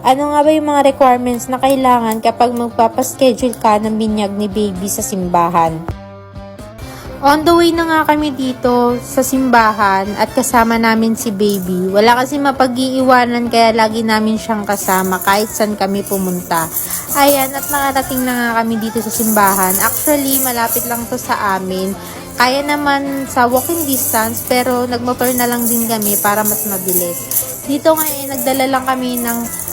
Ano nga ba yung mga requirements na kailangan kapag magpapaschedule ka ng binyag ni baby sa simbahan? On the way na nga kami dito sa simbahan at kasama namin si baby. Wala kasi mapag-iiwanan kaya lagi namin siyang kasama kahit saan kami pumunta. Ayan, at nakarating na nga kami dito sa simbahan. Actually, malapit lang to sa amin. Kaya naman sa walking distance pero nagmotor na lang din kami para mas mabilis. Dito nga nagdala lang kami ng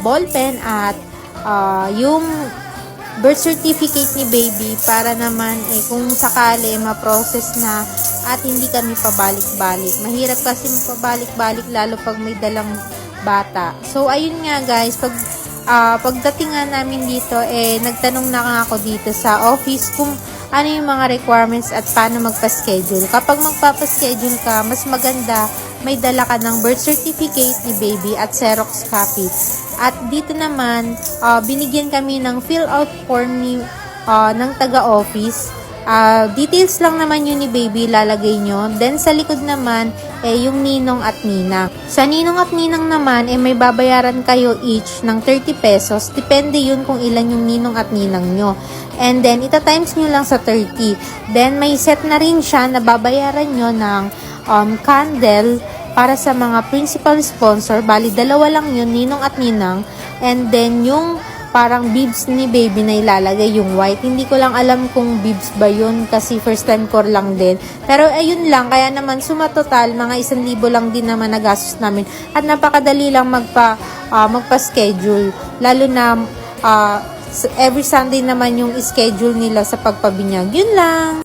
ballpen at yung birth certificate ni baby para naman kung sakali ma-process na at hindi kami pabalik-balik. Mahirap kasi pabalik-balik lalo pag may dalang bata. So ayun nga guys, pagdating nga namin dito nagtanong na nga ako dito sa office kung ano yung mga requirements at paano magpa-schedule. Kapag magpapa-schedule ka, mas maganda may dala ka ng birth certificate ni baby at Xerox copy. At dito naman, binigyan kami ng fill-out form ng taga-office. Details lang naman yun ni baby, lalagay nyo. Then, sa likod naman, yung ninong at ninang. Sa ninong at ninang naman, may babayaran kayo each ng 30 pesos. Depende yun kung ilan yung ninong at ninang nyo. And then, ita-times nyo lang sa 30. Then, may set na rin siya na babayaran nyo ng candle para sa mga principal sponsor. Bali, dalawa lang yun, ninong at ninang. And then, yung parang bibs ni baby na ilalagay, yung white. Hindi ko lang alam kung bibs ba yun kasi first time ko lang din. Pero ayun lang, kaya naman suma total, mga 1,000 lang din naman nagastos namin. At napakadali lang magpa-schedule. Lalo na every Sunday naman yung schedule nila sa pagpabinyag. Yun lang.